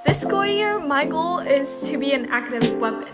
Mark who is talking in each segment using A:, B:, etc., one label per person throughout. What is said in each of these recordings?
A: This school year, my goal is to be an academic weapon.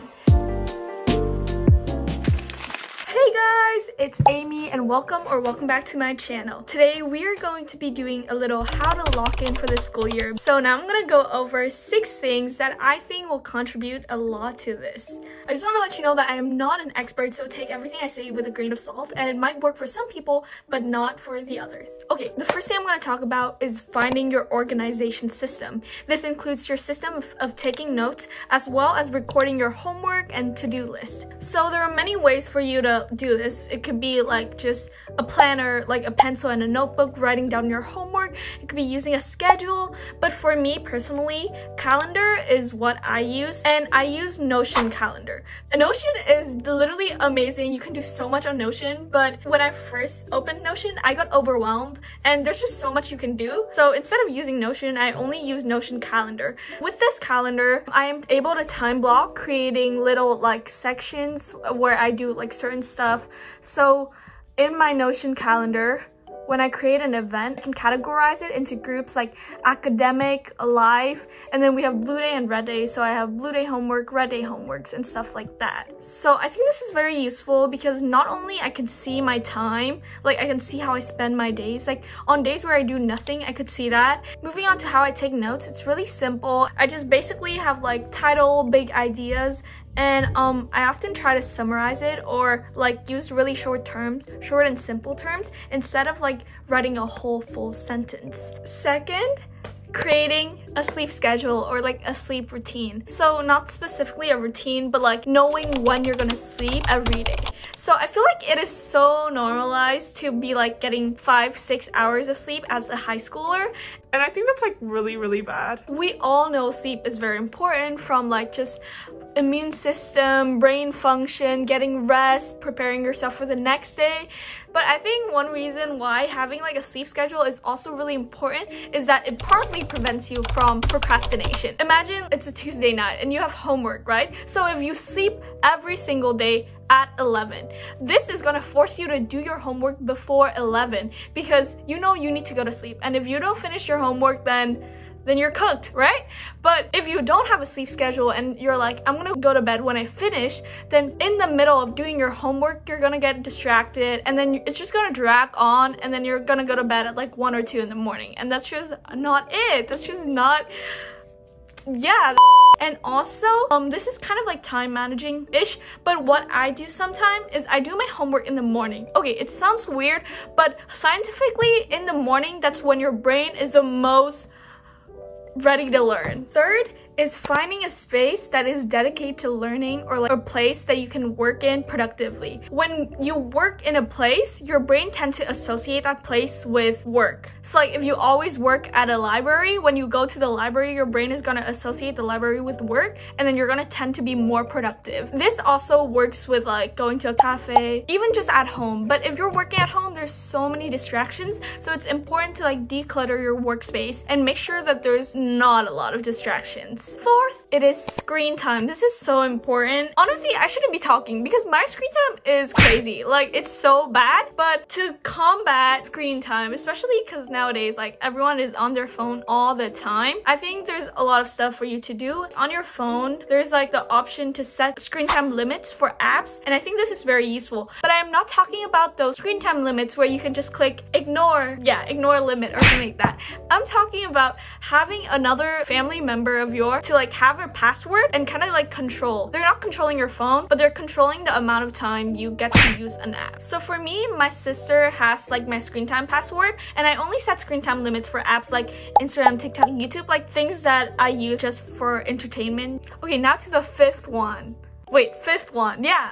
A: Hey guys, it's Amy and welcome back to my channel. Today we are going to be doing a little how to lock in for this school year. So now I'm gonna go over 6 things that I think will contribute a lot to this. I just want to let you know that I am not an expert, so take everything I say with a grain of salt, and it might work for some people but not for the others. Okay, the first thing I'm going to talk about is finding your organization system. This includes your system of taking notes as well as recording your homework and to-do list. So there are many ways for you to do this. It could be like just a planner, like a pencil and a notebook, writing down your homework. It could be using a schedule, but for me personally, calendar is what I use, and I use Notion calendar. Notion is literally amazing. You can do so much on Notion, but when I first opened Notion, I got overwhelmed and there's just so much you can do. So instead of using Notion, I only use Notion calendar. With this calendar, I am able to time block, creating little like sections where I do like certain stuff. So in my Notion calendar, when I create an event, I can categorize it into groups like academic, live, and then we have blue day and red day. So I have blue day homework, red day homeworks, and stuff like that. So I think this is very useful because not only I can see my time, like I can see how I spend my days. Like on days where I do nothing, I could see that. Moving on to how I take notes, it's really simple. I just basically have like title, big ideas, and I often try to summarize it or like use really short and simple terms instead of like writing a whole full sentence. Second, creating a sleep schedule or like a sleep routine. So not specifically a routine, but like knowing when you're gonna sleep every day. So I feel like it is so normalized to be like getting 5-6 hours of sleep as a high schooler.
B: And I think that's like really bad.
A: We all know sleep is very important, from like just immune system, brain function, getting rest, preparing yourself for the next day. But I think one reason why having like a sleep schedule is also really important is that it partly prevents you from procrastination. Imagine it's a Tuesday night and you have homework, right? So if you sleep every single day at 11, this is gonna force you to do your homework before 11 because you know you need to go to sleep. And if you don't finish your homework, then you're cooked, right? But if you don't have a sleep schedule and you're like, I'm gonna go to bed when I finish, then in the middle of doing your homework, you're gonna get distracted and then it's just gonna drag on, and then you're gonna go to bed at like 1 or 2 in the morning. And that's just not it. That's just not, yeah. And also, this is kind of like time managing-ish, but what I do sometimes is I do my homework in the morning. Okay, it sounds weird, but scientifically in the morning, that's when your brain is the most ready to learn. Third is finding a space that is dedicated to learning, or like a place that you can work in productively. When you work in a place, your brain tends to associate that place with work. So like if you always work at a library, when you go to the library, your brain is gonna associate the library with work, and then you're gonna tend to be more productive. This also works with like going to a cafe, even just at home. But if you're working at home, there's so many distractions, so it's important to like declutter your workspace and make sure that there's not a lot of distractions. Fourth, it is screen time. This is so important. Honestly, I shouldn't be talking because my screen time is crazy. Like, it's so bad. But to combat screen time, especially because nowadays, like, everyone is on their phone all the time, I think there's a lot of stuff for you to do. On your phone, there's like the option to set screen time limits for apps, and I think this is very useful. But I'm not talking about those screen time limits where you can just click ignore limit or something like that. I'm talking about having another family member of yours to like have a password and kind of like control. They're not controlling your phone, but they're controlling the amount of time you get to use an app. So for me, my sister has like my screen time password, and I only set screen time limits for apps like Instagram, TikTok, YouTube, like things that I use just for entertainment. Okay, now to the fifth one. Yeah.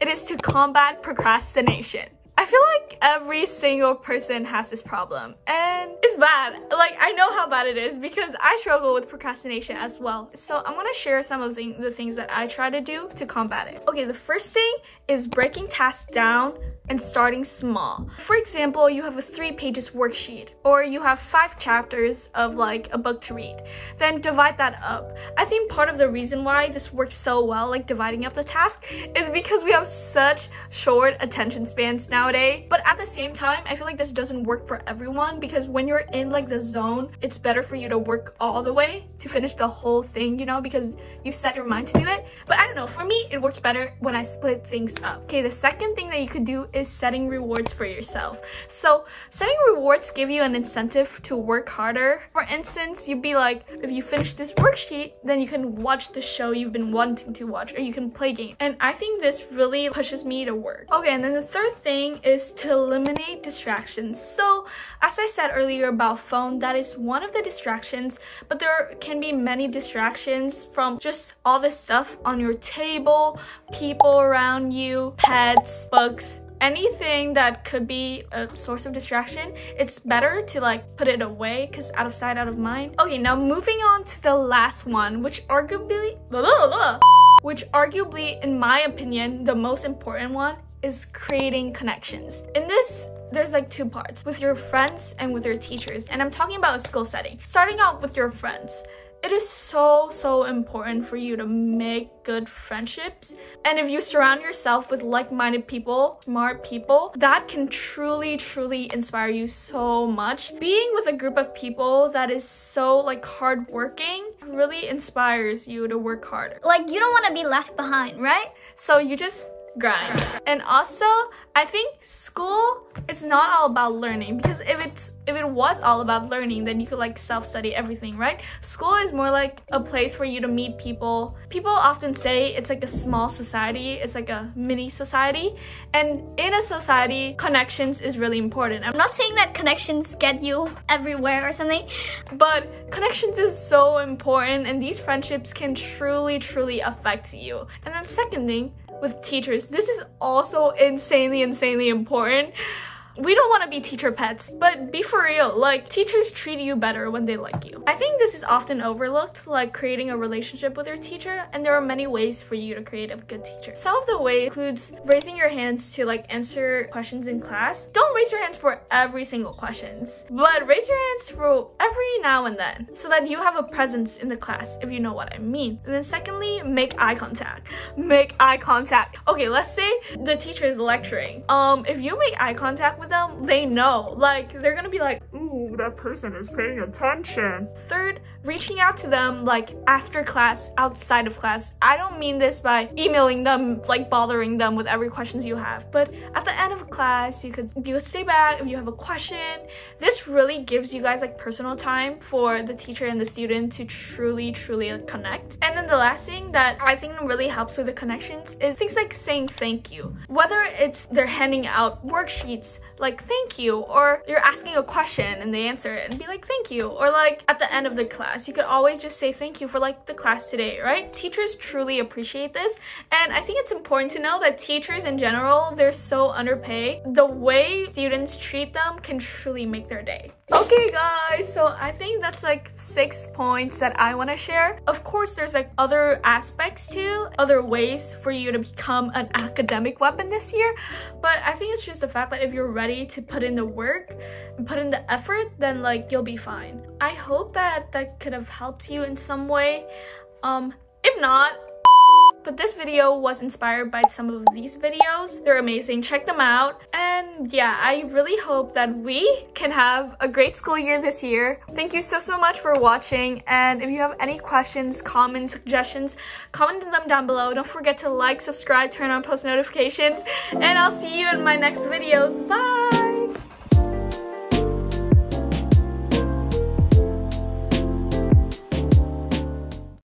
A: It is to combat procrastination. I feel like every single person has this problem, and it's bad. Like, I know how bad it is because I struggle with procrastination as well. So I'm gonna share some of the things that I try to do to combat it. Okay, the first thing is breaking tasks down and starting small. For example, you have a 3 pages worksheet, or you have 5 chapters of like a book to read. Then divide that up. I think part of the reason why this works so well, like dividing up the task, is because we have such short attention spans now. nowadays. But at the same time, I feel like this doesn't work for everyone, because when you're in like the zone, it's better for you to work all the way to finish the whole thing, you know, because you set your mind to do it. But I don't know, for me, it works better when I split things up. Okay, the second thing that you could do is setting rewards for yourself. So setting rewards give you an incentive to work harder. For instance, you'd be like, if you finish this worksheet, then you can watch the show you've been wanting to watch, or you can play games. And I think this really pushes me to work. Okay, and then the third thing is to eliminate distractions. So as I said earlier about phone, that is one of the distractions, but there can be many distractions from just all this stuff on your table, people around you, pets, books, anything that could be a source of distraction. It's better to like put it away, because out of sight, out of mind. Okay, now moving on to the last one, which arguably, in my opinion, the most important one is creating connections. In this, there's like two parts, with your friends and with your teachers. And I'm talking about a school setting. Starting out with your friends. It is so important for you to make good friendships. And if you surround yourself with like-minded people, smart people, that can truly inspire you so much. Being with a group of people that is so like hardworking really inspires you to work harder.
C: Like, you don't want to be left behind, right?
A: So you just grind. And also, I think school, it's not all about learning, because if it was all about learning, then you could like self-study everything, right? School is more like a place for you to meet people. People often say it's like a small society, it's like a mini society, and in a society, connections is really important.
C: I'm not saying that connections get you everywhere or something,
A: but connections is so important, and these friendships can truly affect you. And then second thing, with teachers, this is also insanely important. We don't want to be teacher pets, but be for real, like teachers treat you better when they like you. I think this is often overlooked, like creating a relationship with your teacher, and there are many ways for you to create a good teacher. Some of the ways includes raising your hands to like answer questions in class. Don't raise your hands for every single questions, but raise your hands for every now and then, so that you have a presence in the class, if you know what I mean. And then secondly, make eye contact. Make eye contact. Okay, let's say the teacher is lecturing. If you make eye contact with them, they know, like they're gonna be like,
B: ooh, that person is paying attention.
A: Third, reaching out to them like after class, outside of class. I don't mean this by emailing them, like bothering them with every questions you have, but at the end of class, you could stay back if you have a question. This really gives you guys like personal time for the teacher and the student to truly connect. And then the last thing that I think really helps with the connections is things like saying thank you. Whether it's they're handing out worksheets, like thank you, or you're asking a question and they answer it and be like thank you, or like at the end of the class you could always just say thank you for like the class today, right? Teachers truly appreciate this, and I think it's important to know that teachers in general, they're so underpaid. The way students treat them can truly make their day. Okay guys, so I think that's like 6 points that I want to share. Of course, there's like other aspects too, other ways for you to become an academic weapon this year, but I think it's just the fact that if you're ready to put in the work and put in the effort, then like you'll be fine. I hope that could have helped you in some way. If not, but this video was inspired by some of these videos. They're amazing, check them out. And yeah, I really hope that we can have a great school year this year. Thank you so much for watching, and if you have any questions, comments, suggestions, comment them down below. Don't forget to like, subscribe, turn on post notifications, and I'll see you in my next videos. Bye!